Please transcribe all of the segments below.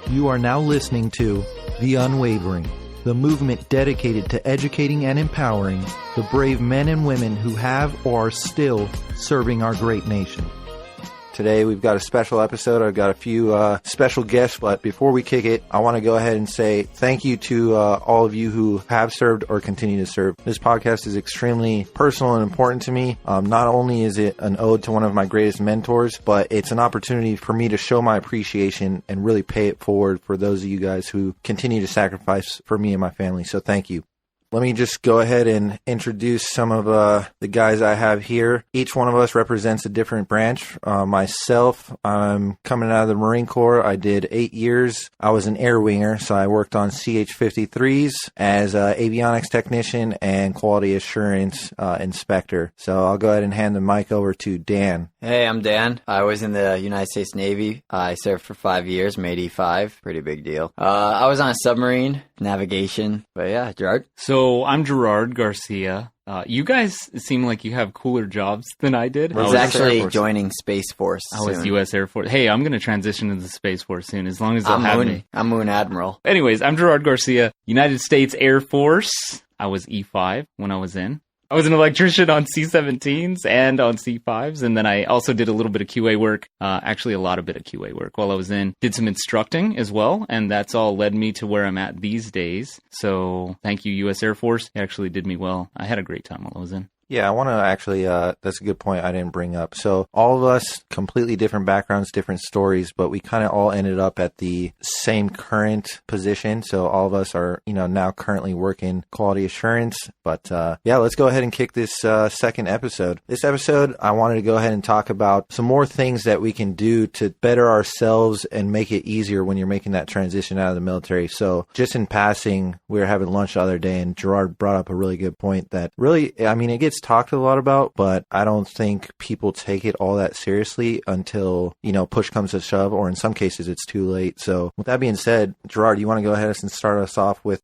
You are now listening to The Unwavering, the movement dedicated to educating and empowering the brave men and women who have or are still serving our great nation. Today we've got a special episode. I've got a few special guests, but before we kick it, I want to go ahead and say thank you to all of you who have served or continue to serve. This podcast is extremely personal and important to me. Not only is it an ode to one of my greatest mentors, but it's an opportunity for me to show my appreciation and really pay it forward for those of you guys who continue to sacrifice for me and my family. So thank you. Let me just go ahead and introduce some of the guys I have here. Each one of us represents a different branch. Myself, I'm coming out of the Marine Corps. I did 8 years. I was an air winger, so I worked on CH-53s as an avionics technician and quality assurance inspector. So I'll go ahead and hand the mic over to Dan. Hey, I'm Dan. I was in the United States Navy. I served for 5 years, made E5. Pretty big deal. I was on a submarine, navigation. But yeah, Gerard. So I'm Gerard Garcia. You guys seem like you have cooler jobs than I did. I was actually joining Space Force I was U.S. Air Force. Hey, I'm going to transition into the Space Force soon, as long as they'll have me. I'm Moon Admiral. Anyways, I'm Gerard Garcia, United States Air Force. I was E5 when I was in. I was an electrician on C-17s and on C-5s, and then I also did a little bit of QA work, actually a lot of bit of QA work while I was in. Did some instructing as well, and that's all led me to where I'm at these days. So thank you, U.S. Air Force. It actually did me well. I had a great time while I was in. Yeah, I want to actually, that's a good point I didn't bring up. So all of us, completely different backgrounds, different stories, but we kind of all ended up at the same current position. So all of us are, now currently working quality assurance. But yeah, let's go ahead and kick this second episode. This episode, I wanted to go ahead and talk about some more things that we can do to better ourselves and make it easier when you're making that transition out of the military. So just in passing, we were having lunch the other day and Gerard brought up a really good point that really, it gets talked a lot about, but I don't think people take it all that seriously until, push comes to shove, or in some cases it's too late. So with that being said, Gerard, you want to go ahead and start us off with,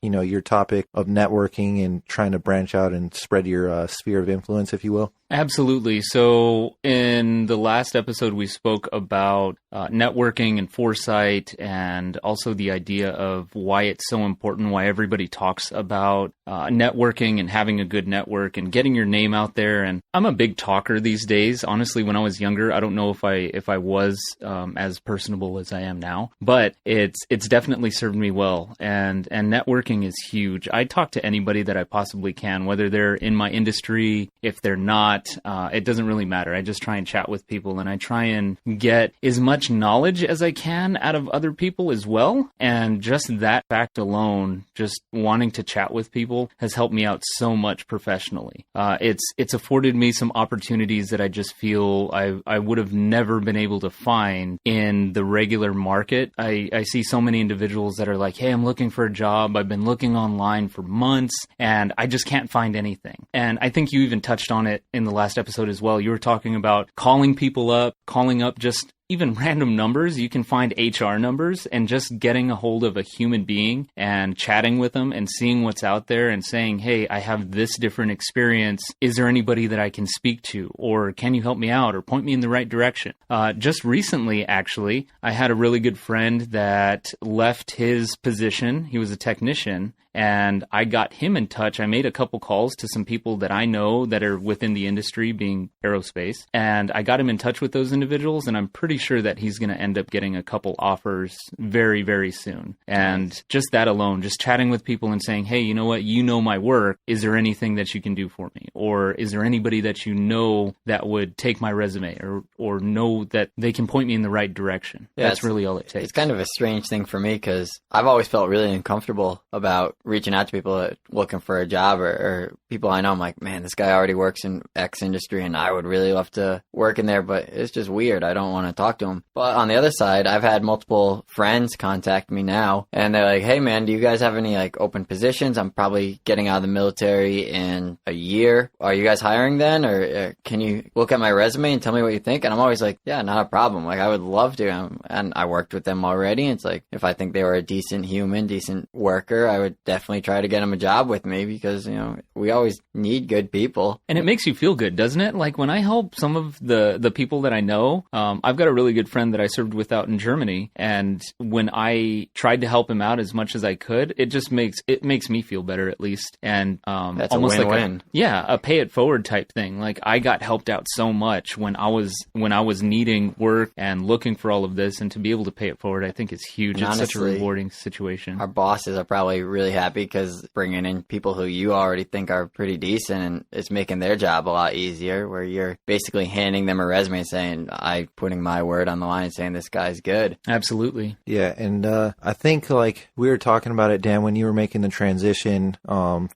your topic of networking and trying to branch out and spread your sphere of influence, if you will? Absolutely. So in the last episode, we spoke about networking and foresight, and also the idea of why it's so important, why everybody talks about networking and having a good network and getting your name out there. And I'm a big talker these days. Honestly, when I was younger, I don't know if I was as personable as I am now, but it's definitely served me well. And networking is huge. I talk to anybody that I possibly can, whether they're in my industry, if they're not. It doesn't really matter. I just try and chat with people, and I try and get as much knowledge as I can out of other people as well. And just that fact alone, just wanting to chat with people, has helped me out so much professionally. It's afforded me some opportunities that I just feel I would have never been able to find in the regular market. I see so many individuals that are like, hey, I'm looking for a job. I've been looking online for months, and I just can't find anything. And I think you even touched on it in the last episode as well. You were talking about calling up just even random numbers. You can find HR numbers, and just getting a hold of a human being and chatting with them and seeing what's out there and saying, hey, I have this different experience. Is there anybody that I can speak to? Or can you help me out or point me in the right direction? Just recently, actually, I had a really good friend that left his position. He was a technician, and I got him in touch. I made a couple calls to some people that I know that are within the industry, being aerospace, and I got him in touch with those individuals, and I'm pretty sure that he's going to end up getting a couple offers very, very soon. And just that alone, just chatting with people and saying, hey, you know what? You know my work. Is there anything that you can do for me? Or is there anybody that you know that would take my resume or know that they can point me in the right direction? Yeah, that's really all it takes. It's kind of a strange thing for me because I've always felt really uncomfortable about reaching out to people looking for a job or people I know. I'm like, man, this guy already works in X industry and I would really love to work in there, but it's just weird. I don't want to talk to him. But on the other side, I've had multiple friends contact me now and they're like, hey man, do you guys have any open positions? I'm probably getting out of the military in a year. Are you guys hiring then? Or can you look at my resume and tell me what you think? And I'm always like, yeah, not a problem. I would love to. And I worked with them already. It's like, if I think they were a decent human, decent worker, I would definitely try to get them a job with me because, we always need good people. And it makes you feel good, doesn't it? Like when I help some of the people that I know, I've got a really good friend that I served with out in Germany, and when I tried to help him out as much as I could, it makes me feel better, at least. And that's almost a win-win. Like a pay it forward type thing. Like, I got helped out so much when I was needing work and looking for all of this, and to be able to pay it forward, I think is huge. And it's honestly, such a rewarding situation. Our bosses are probably really happy because bringing in people who you already think are pretty decent, and it's making their job a lot easier, where you're basically handing them a resume saying, I'm putting my word on the line saying this guy's good. Absolutely. Yeah, and I think, like, we were talking about it, Dan, when you were making the transition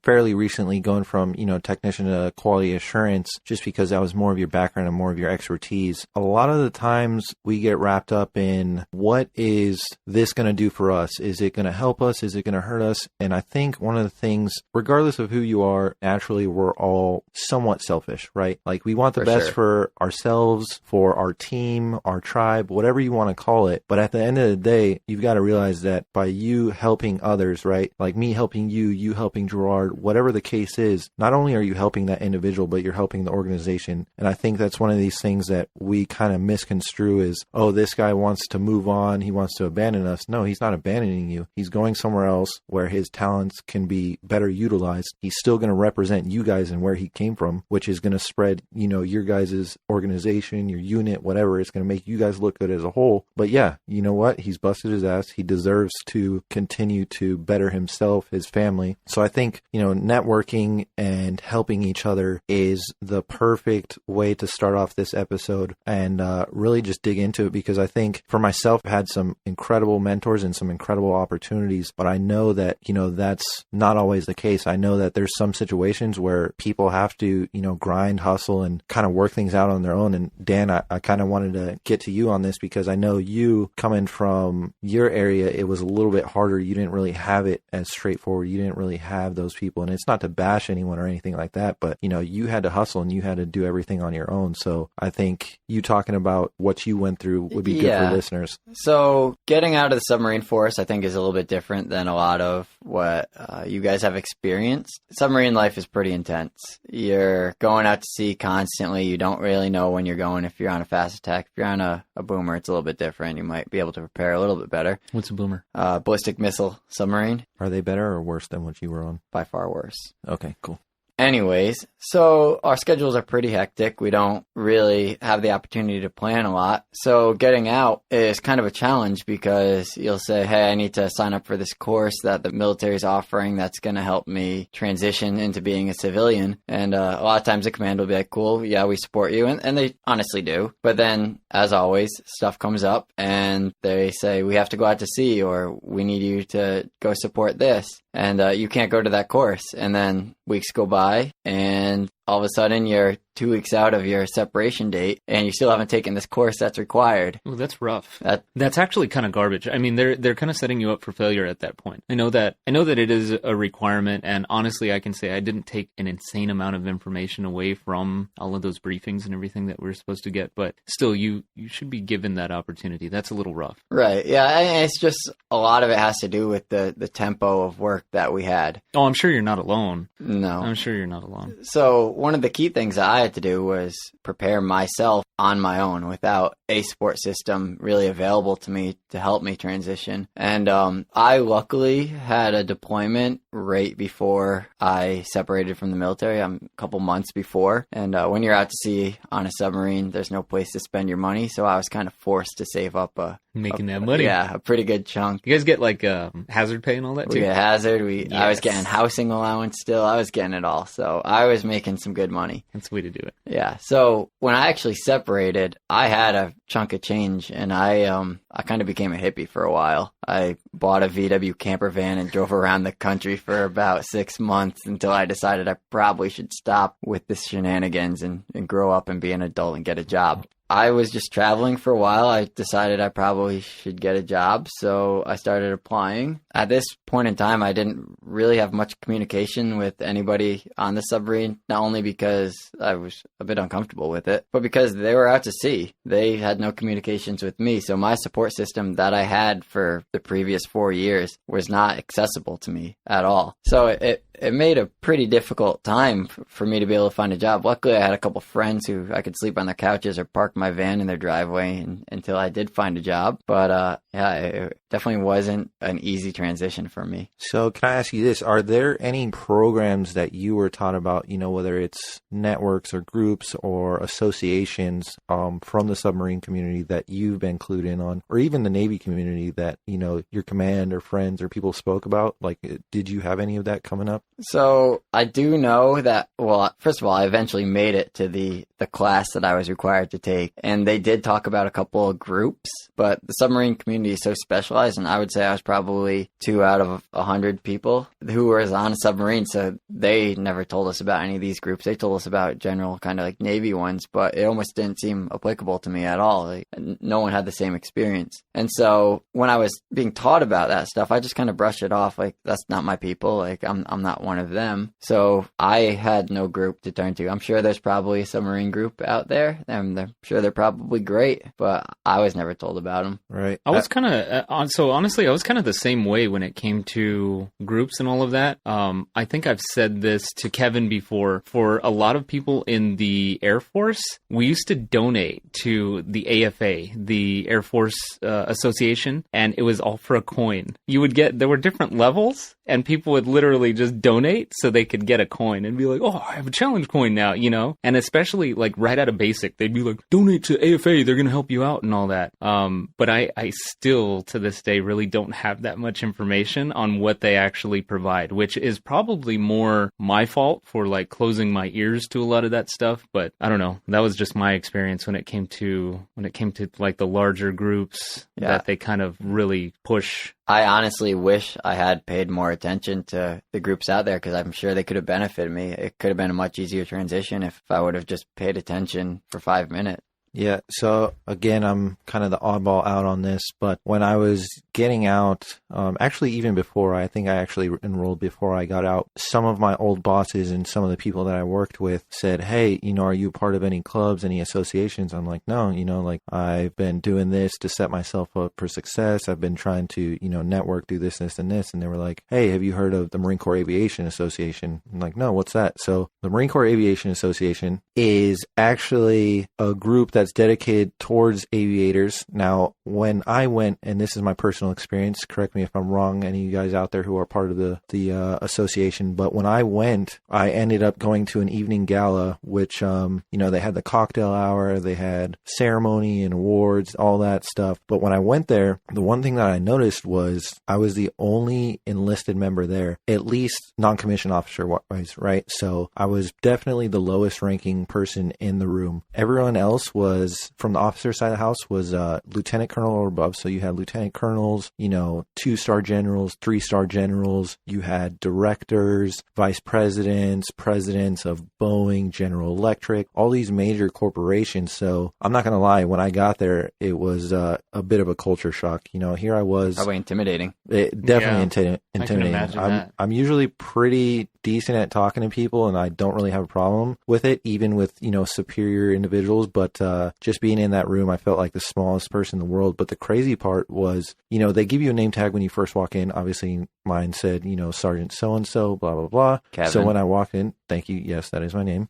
fairly recently, going from, technician to quality assurance, just because that was more of your background and more of your expertise. A lot of the times we get wrapped up in, what is this going to do for us? Is it going to help us? Is it going to hurt us? And I think one of the things, regardless of who you are, naturally we're all somewhat selfish, right? Like, we want the best for ourselves, for our team, our tribe, whatever you want to call it. But at the end of the day, you've got to realize that by you helping others, right? Like me helping you, you helping Gerard, whatever the case is, not only are you helping that individual, but you're helping the organization. And I think that's one of these things that we kind of misconstrue is, oh, this guy wants to move on. He wants to abandon us. No, he's not abandoning you. He's going somewhere else where his talents can be better utilized. He's still going to represent you guys and where he came from, which is going to spread, your guys' organization, your unit, whatever. It's going to make you guys look good as a whole. But yeah, you know what? He's busted his ass. He deserves to continue to better himself, his family. So I think, networking and helping each other is the perfect way to start off this episode and really just dig into it, because I think for myself, I've had some incredible mentors and some incredible opportunities, but I know that, that's not always the case. I know that there's some situations where people have to, grind, hustle, and kind of work things out on their own. And Dan, I kind of wanted to get to you on this, because I know you, coming from your area, it was a little bit harder. You didn't really have it as straightforward. You didn't really have those people. And it's not to bash anyone or anything like that, but, you had to hustle and you had to do everything on your own. So I think you talking about what you went through would be good for listeners. So getting out of the submarine force, I think, is a little bit different than a lot of what you guys have experienced. Submarine life is pretty intense. You're going out to sea constantly. You don't really know when you're going. If you're on a fast attack, if you're on a boomer, it's a little bit different. You might be able to prepare a little bit better. What's a boomer? Ballistic missile submarine. Are they better or worse than what you were on? By far worse. Okay, cool. Anyways, so our schedules are pretty hectic. We don't really have the opportunity to plan a lot. So getting out is kind of a challenge, because you'll say, hey, I need to sign up for this course that the military is offering that's going to help me transition into being a civilian. And a lot of times the command will be like, cool, yeah, we support you. And they honestly do. But then, as always, stuff comes up and they say, we have to go out to sea, or we need you to go support this. And you can't go to that course. And then weeks go by, and all of a sudden you're 2 weeks out of your separation date and you still haven't taken this course that's required. Well, that's rough. That's actually kind of garbage. I mean, they're kind of setting you up for failure at that point. I know that it is a requirement, and honestly, I can say I didn't take an insane amount of information away from all of those briefings and everything that we're supposed to get, but still, you should be given that opportunity. That's a little rough. Right. Yeah, and it's just a lot of it has to do with the tempo of work that we had. Oh, I'm sure you're not alone. No. I'm sure you're not alone. So one of the key things that I had to do was prepare myself on my own without a support system really available to me to help me transition. And I luckily had a deployment right before I separated from the military, a couple months before. And when you're out to sea on a submarine, there's no place to spend your money. So I was kind of forced to save up making that money. Yeah, a pretty good chunk. You guys get like hazard pay and all that too? We get hazard. I was getting housing allowance still. I was getting it all. So I was making some good money. That's the way to do it. Yeah. So when I actually separated, I had a chunk of change, and I kind of became a hippie for a while. I bought a VW camper van and drove around the country for about 6 months until I decided I probably should stop with the shenanigans and grow up and be an adult and get a job. I was just traveling for a while. I decided I probably should get a job, so I started applying. At this point in time, I didn't really have much communication with anybody on the submarine, not only because I was a bit uncomfortable with it, but because they were out to sea. They had no communications with me, so my support system that I had for the previous 4 years was not accessible to me at all. So it made a pretty difficult time for me to be able to find a job. Luckily, I had a couple friends who I could sleep on their couches or park my van in their driveway until I did find a job. But yeah, it definitely wasn't an easy transition for me. So can I ask you this? Are there any programs that you were taught about, whether it's networks or groups or associations from the submarine community that you've been clued in on, or even the Navy community that, your command or friends or people spoke about? Like, did you have any of that coming up? So I do know that, well, first of all, I eventually made it to the class that I was required to take. And they did talk about a couple of groups, but the submarine community is so specialized. And I would say I was probably 2 out of 100 people who were on a submarine. So they never told us about any of these groups. They told us about general kind of like Navy ones, but it almost didn't seem applicable to me at all. Like, no one had the same experience. And so when I was being taught about that stuff, I just kind of brushed it off. Like, that's not my people. Like, I'm not one of them. So I had no group to turn to. I'm sure there's probably a submarine group out there, and I'm sure they're probably great, but I was never told about them. Right. I was kind of, so honestly, I was kind of the same way when it came to groups and all of that. I think I've said this to Kevin before. For a lot of people in the Air Force, we used to donate to the AFA, the Air Force Association, and it was all for a coin. There were different levels, and people would literally just donate so they could get a coin and be like, oh, I have a challenge coin now, And especially like right out of basic, they'd be like, donate to AFA, they're going to help you out and all that. But I still to this day really don't have that much information on what they actually provide, which is probably more my fault for like closing my ears to a lot of that stuff. But I don't know. That was just my experience when it came to like the larger groups that they kind of really push. I honestly wish I had paid more attention to the groups out there, because I'm sure they could have benefited me. It could have been a much easier transition if I would have just paid attention for 5 minutes. Yeah. So again, I'm kind of the oddball out on this, but when I was getting out, actually even before, I think I actually enrolled before I got out, some of my old bosses and some of the people that I worked with said, hey, are you part of any clubs, any associations? I'm like, no, like I've been doing this to set myself up for success. I've been trying to, network, do this, this, and this. And they were like, hey, have you heard of the Marine Corps Aviation Association? I'm like, no, what's that? So the Marine Corps Aviation Association is actually a group that's dedicated towards aviators. Now, when I went, and this is my personal experience, correct me if I'm wrong, any of you guys out there who are part of the association, but when I went, I ended up going to an evening gala, which, they had the cocktail hour, they had ceremony and awards, all that stuff. But when I went there, the one thing that I noticed was I was the only enlisted member there, at least non-commissioned officer wise, right? So I was definitely the lowest ranking person in the room. Everyone else was, from the officer side of the house, was lieutenant colonel or above. So you had lieutenant colonels, 2-star generals, 3-star generals. You had directors, vice presidents, presidents of Boeing, General Electric, all these major corporations. So I'm not going to lie, when I got there, it was a bit of a culture shock. Here I was. Probably intimidating. Definitely intimidating. I can imagine that. I'm usually pretty decent at talking to people, and I don't really have a problem with it, even with, superior individuals. But just being in that room, I felt like the smallest person in the world. But the crazy part was, they give you a name tag when you first walk in. Obviously, mine said, Sergeant so-and-so, blah, blah, blah. Kevin. So when I walked in, thank you. Yes, that is my name.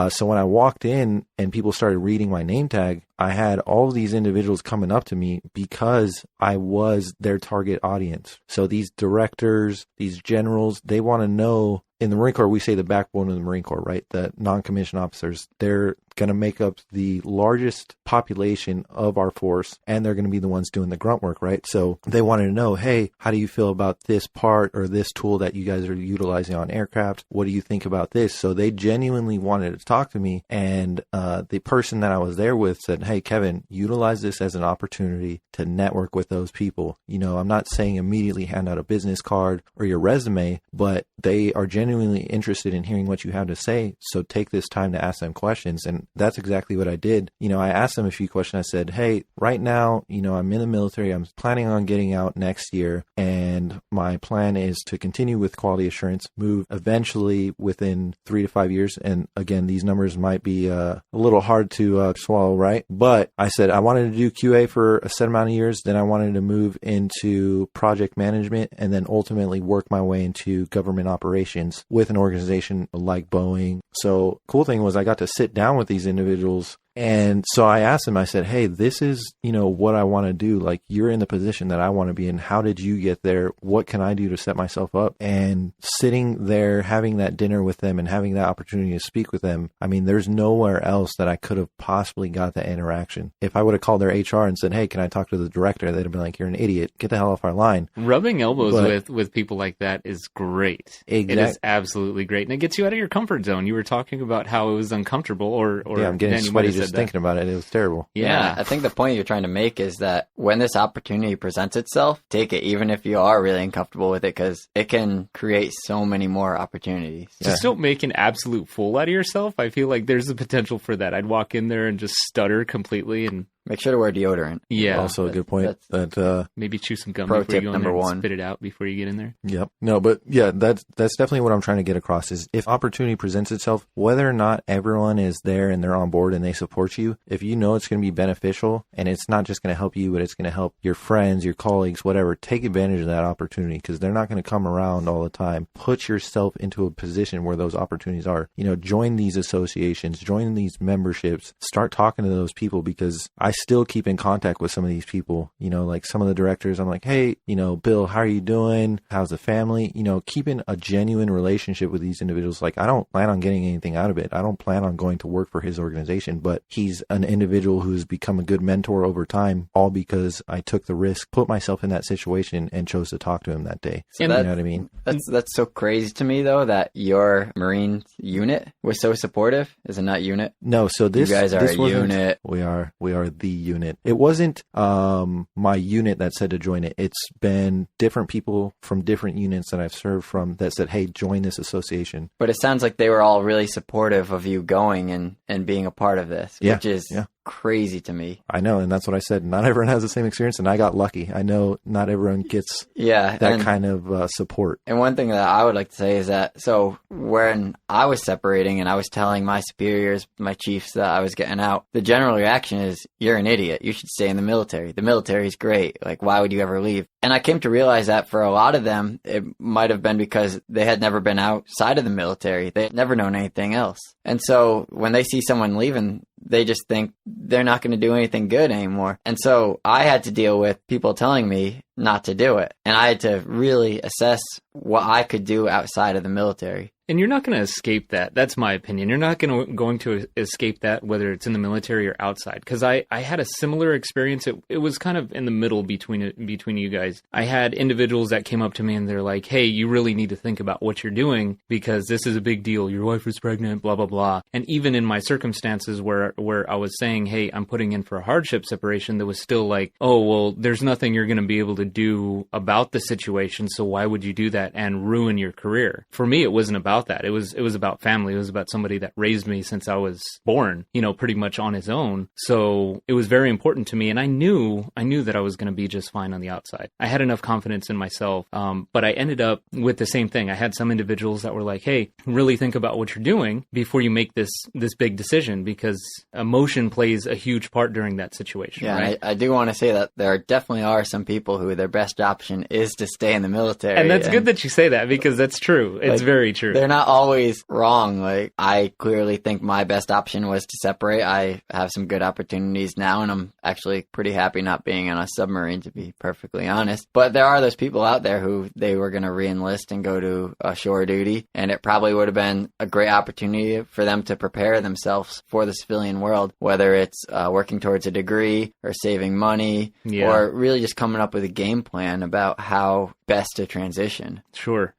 So when I walked in and people started reading my name tag, I had all of these individuals coming up to me because I was their target audience. So these directors, these generals, they want to know. In the Marine Corps, we say the backbone of the Marine Corps, right? The non-commissioned officers, they're going to make up the largest population of our force, and they're going to be the ones doing the grunt work, right? So they wanted to know, hey, how do you feel about this part or this tool that you guys are utilizing on aircraft? What do you think about this? So they genuinely wanted to talk to me, and the person that I was there with said, hey, Kevin, utilize this as an opportunity to network with those people. I'm not saying immediately hand out a business card or your resume, but they are genuinely interested in hearing what you have to say. So take this time to ask them questions. And that's exactly what I did. I asked them a few questions. I said, hey, right now, I'm in the military. I'm planning on getting out next year. And my plan is to continue with quality assurance, move eventually within 3 to 5 years. And again, these numbers might be a little hard to swallow, right? But I said I wanted to do QA for a set amount of years. Then I wanted to move into project management and then ultimately work my way into government operations with an organization like Boeing. So cool thing was I got to sit down with these individuals And so I asked him, I said, hey, this is, what I want to do. Like, you're in the position that I want to be in. How did you get there? What can I do to set myself up? And sitting there, having that dinner with them and having that opportunity to speak with them, I mean, there's nowhere else that I could have possibly got that interaction. If I would have called their HR and said, hey, can I talk to the director? They'd have been like, you're an idiot. Get the hell off our line. Rubbing elbows with people like that is great. It is absolutely great. And it gets you out of your comfort zone. You were talking about how it was uncomfortable or yeah, I'm getting sweaty just thinking about it. It was terrible. Yeah. I think the point you're trying to make is that when this opportunity presents itself, take it, even if you are really uncomfortable with it, because it can create so many more opportunities. Just don't make an absolute fool out of yourself. I feel like there's the potential for that. I'd walk in there and just stutter completely and make sure to wear deodorant. Yeah. Also a good point. That maybe chew some gum before you go in there and spit it out before you get in there. Yep. No, but yeah, that's definitely what I'm trying to get across is if opportunity presents itself, whether or not everyone is there and they're on board and they support you, if you know it's going to be beneficial and it's not just going to help you, but it's going to help your friends, your colleagues, whatever, take advantage of that opportunity because they're not going to come around all the time. Put yourself into a position where those opportunities are. Join these associations, join these memberships, start talking to those people because I still keep in contact with some of these people, like some of the directors. I'm like, hey, Bill, how are you doing? How's the family? Keeping a genuine relationship with these individuals. Like, I don't plan on getting anything out of it. I don't plan on going to work for his organization, but he's an individual who's become a good mentor over time, all because I took the risk, put myself in that situation and chose to talk to him that day. So you know what I mean? That's so crazy to me though, that your Marine unit was so supportive. Is it not unit? No. So you guys are a unit. We are the unit. It wasn't my unit that said to join it. It's been different people from different units that I've served from that said, hey, join this association. But it sounds like they were all really supportive of you going and being a part of this, which is crazy to me. I know, and that's what I said. Not everyone has the same experience, and I got lucky. I know not everyone gets that kind of support. And one thing that I would like to say is that, so when I was separating and I was telling my superiors, my chiefs that I was getting out, the general reaction is, you're an idiot. You should stay in the military. The military is great. Like, why would you ever leave? And I came to realize that for a lot of them, it might have been because they had never been outside of the military. They had never known anything else. And so when they see someone leaving, they just think they're not going to do anything good anymore. And so I had to deal with people telling me not to do it. And I had to really assess what I could do outside of the military. And you're not going to escape that. That's my opinion. You're not going to escape that, whether it's in the military or outside. Because I had a similar experience. It was kind of in the middle between you guys. I had individuals that came up to me and they're like, hey, you really need to think about what you're doing because this is a big deal. Your wife was pregnant, blah, blah, blah. And even in my circumstances where I was saying, hey, I'm putting in for a hardship separation, there was still like, oh, well, there's nothing you're going to be able to do about the situation. So why would you do that and ruin your career? For me, it wasn't about that. It was about family. It was about somebody that raised me since I was born, pretty much on his own. So it was very important to me. And I knew that I was going to be just fine on the outside. I had enough confidence in myself. But I ended up with the same thing. I had some individuals that were like, hey, really think about what you're doing before you make this big decision, because emotion plays a huge part during that situation. Yeah, right? I do want to say that there definitely are some people who their best option is to stay in the military. And that's good that you say that, because that's true. It's very true. They're not always wrong. Like, I clearly think my best option was to separate. I have some good opportunities now, and I'm actually pretty happy not being on a submarine, to be perfectly honest. But there are those people out there who they were going to re-enlist and go to shore duty, and it probably would have been a great opportunity for them to prepare themselves for the civilian world, whether it's working towards a degree or saving money or really just coming up with a game plan about how best to transition. Sure.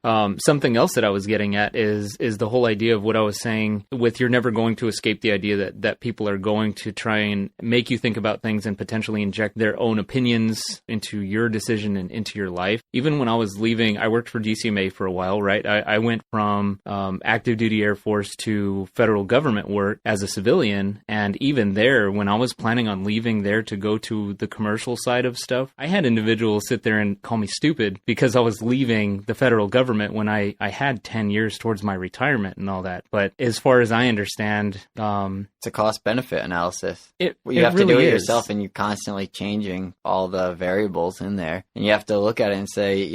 Something else that I was getting at is the whole idea of what I was saying with you're never going to escape the idea that people are going to try and make you think about things and potentially inject their own opinions into your decision and into your life. Even when I was leaving, I worked for DCMA for a while, right? I went from active duty Air Force to federal government work as a civilian. And even there, when I was planning on leaving there to go to the commercial side of stuff, I had individuals sit there and call me stupid because I was leaving the federal government when I had 10 years towards towards my retirement and all that. But as far as I understand, it's a cost benefit analysis. You have really to do it is. yourself, and you're constantly changing all the variables in there. And you have to look at it and say,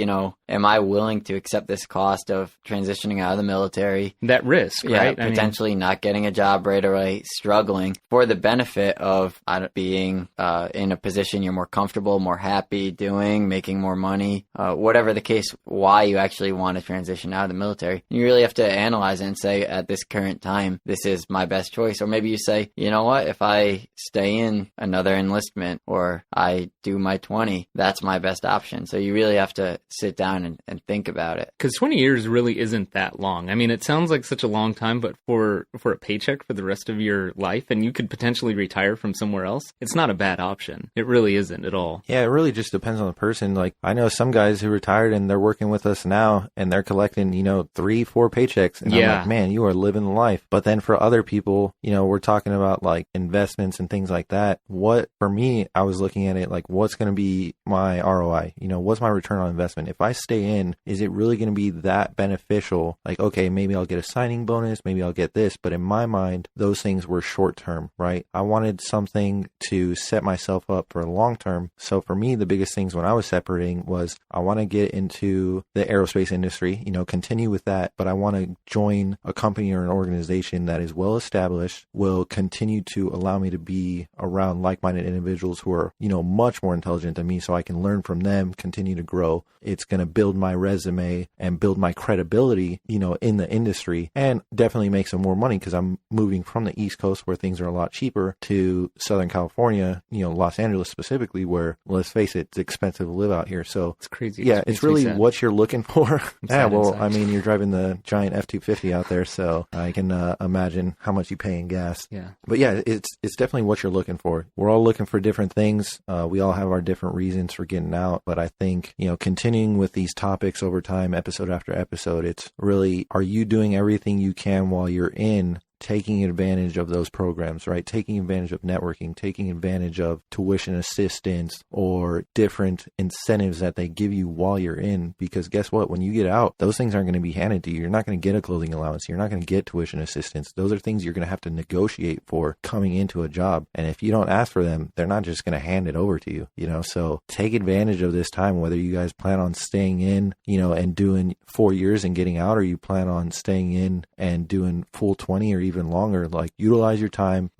am I willing to accept this cost of transitioning out of the military? That risk, right? Potentially not getting a job right away, struggling for the benefit of being in a position you're more comfortable, more happy doing, making more money, whatever the case, why you actually want to transition out of the military. You really have to analyze it and say, at this current time, this is my best choice. Or maybe you say, you know what, if I stay in another enlistment or I do my 20, that's my best option. So you really have to sit down and think about it. Because 20 years really isn't that long. I mean, it sounds like such a long time, but for a paycheck for the rest of your life, and you could potentially retire from somewhere else, it's not a bad option. It really isn't at all. Yeah, it really just depends on the person. Like, I know some guys who retired and they're working with us now and they're collecting, 3-4 paychecks. And I'm like, man, you are living the life. But then for other people, we're talking about like investments and things like that. For me, I was looking at it like, what's going to be my ROI? What's my return on investment? If I stay in, is it really going to be that beneficial? Like, okay, maybe I'll get a signing bonus, maybe I'll get this. But in my mind, those things were short term, right? I wanted something to set myself up for long term. So for me, the biggest things when I was separating was I want to get into the aerospace industry, continue with that, but I want to join a company or an organization that is well established, will continue to allow me to be around like-minded individuals who are, much more intelligent than me, so I can learn from them, continue to grow. It's going to build my resume and build my credibility, in the industry, and definitely make some more money because I'm moving from the East Coast where things are a lot cheaper to Southern California, Los Angeles specifically, where, let's face it, it's expensive to live out here. So it's crazy. Yeah, it's really what you're looking for. Yeah, well, inside. I mean, you're driving the giant F-250 out there, so I can imagine how much you pay in gas. Yeah. But yeah, it's definitely what you're looking for. We're all looking for different things. We all have our different reasons for getting out, but I think, continuing with these topics over time, episode after episode, it's really, are you doing everything you can while you're in taking advantage of those programs, right? Taking advantage of networking, taking advantage of tuition assistance or different incentives that they give you while you're in. Because guess what? When you get out, those things aren't going to be handed to you. You're not going to get a clothing allowance. You're not going to get tuition assistance. Those are things you're going to have to negotiate for coming into a job. And if you don't ask for them, they're not just going to hand it over to you, So take advantage of this time, whether you guys plan on staying in, and doing 4 years and getting out, or you plan on staying in and doing full 20 or even longer. Like, utilize your time,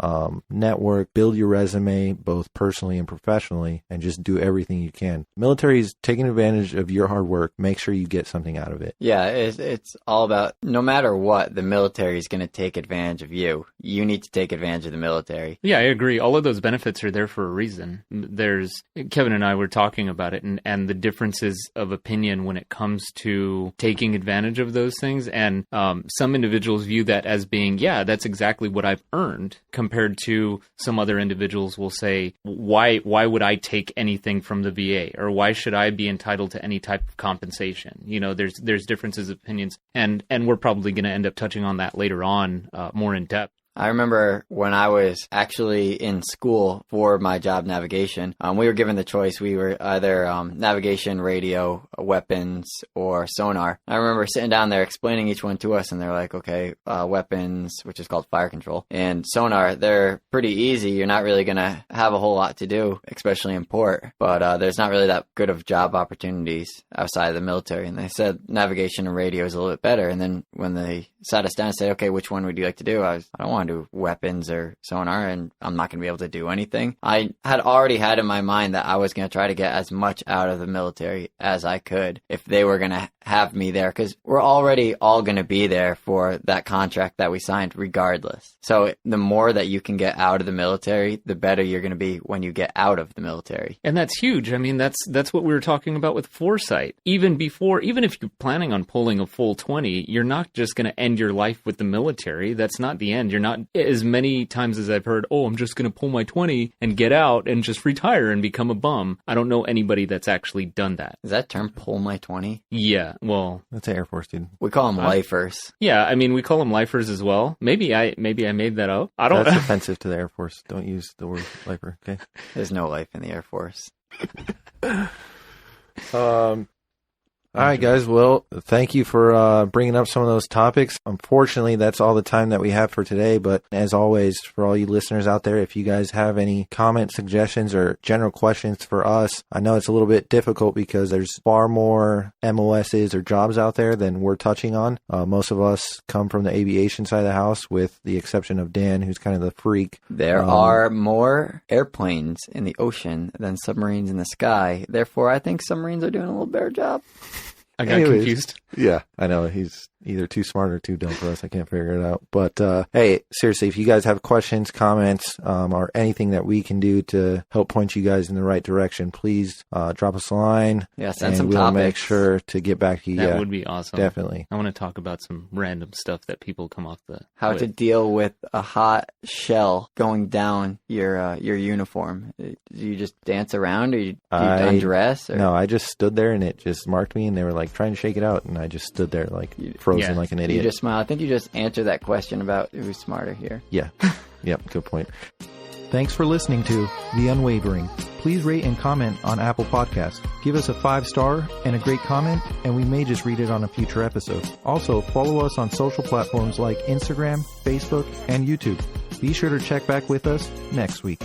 network, build your resume, both personally and professionally, and just do everything you can. Military is taking advantage of your hard work. Make sure you get something out of it. Yeah, it's all about, no matter what, the military is going to take advantage of you. You need to take advantage of the military. Yeah, I agree. All of those benefits are there for a reason. Kevin and I were talking about it, and the differences of opinion when it comes to taking advantage of those things. And some individuals view that as being, that's exactly what I've earned, compared to some other individuals will say, why would I take anything from the VA, or why should I be entitled to any type of compensation? There's differences of opinions, and we're probably going to end up touching on that later on, more in depth. I remember when I was actually in school for my job navigation, we were given the choice. We were either navigation, radio, weapons, or sonar. I remember sitting down there explaining each one to us, and they're like, okay, weapons, which is called fire control, and sonar, they're pretty easy. You're not really going to have a whole lot to do, especially in port, but there's not really that good of job opportunities outside of the military. And they said navigation and radio is a little bit better. And then when they sat us down and said, okay, which one would you like to do? I don't want to do weapons or sonar, and I'm not going to be able to do anything. I had already had in my mind that I was going to try to get as much out of the military as I could if they were going to have me there, because we're already all going to be there for that contract that we signed regardless. So the more that you can get out of the military, the better you're going to be when you get out of the military. And that's huge. I mean, that's what we were talking about with foresight. Even if you're planning on pulling a full 20, you're not just going to end your life with the military. That's not the end. You're not, as many times as I've heard, I'm just going to pull my 20 and get out and just retire and become a bum. I don't know anybody that's actually done that. Is that term pull my 20? Yeah. Well, that's an Air Force dude. We call them lifers. Yeah, I mean, we call them lifers as well. Maybe I made that up. I don't. That's offensive to the Air Force. Don't use the word lifer. Okay. There's no life in the Air Force. All right, guys. Well, thank you for bringing up some of those topics. Unfortunately, that's all the time that we have for today. But as always, for all you listeners out there, if you guys have any comments, suggestions, or general questions for us, I know it's a little bit difficult because there's far more MOSs or jobs out there than we're touching on. Most of us come from the aviation side of the house, with the exception of Dan, who's kind of the freak. There are more airplanes in the ocean than submarines in the sky. Therefore, I think submarines are doing a little better job. I got confused. Yeah, I know. He's either too smart or too dumb for us. I can't figure it out. But hey, seriously, if you guys have questions, comments, or anything that we can do to help point you guys in the right direction, please drop us a line. Yeah, send and some we'll topics. make sure to get back to you. That would be awesome. Definitely. I want to talk about some random stuff that people come off the... How to deal with a hot shell going down your uniform. Do you just dance around, or do you undress? Or? No, I just stood there and it just marked me, and they were like trying to shake it out, and I just stood there like frozen like an idiot. You just smile. I think you just answered that question about who's smarter here. Yeah. Yep. Good point. Thanks for listening to The Unwavering. Please rate and comment on Apple Podcasts. Give us a 5-star and a great comment, and we may just read it on a future episode. Also, follow us on social platforms like Instagram, Facebook, and YouTube. Be sure to check back with us next week.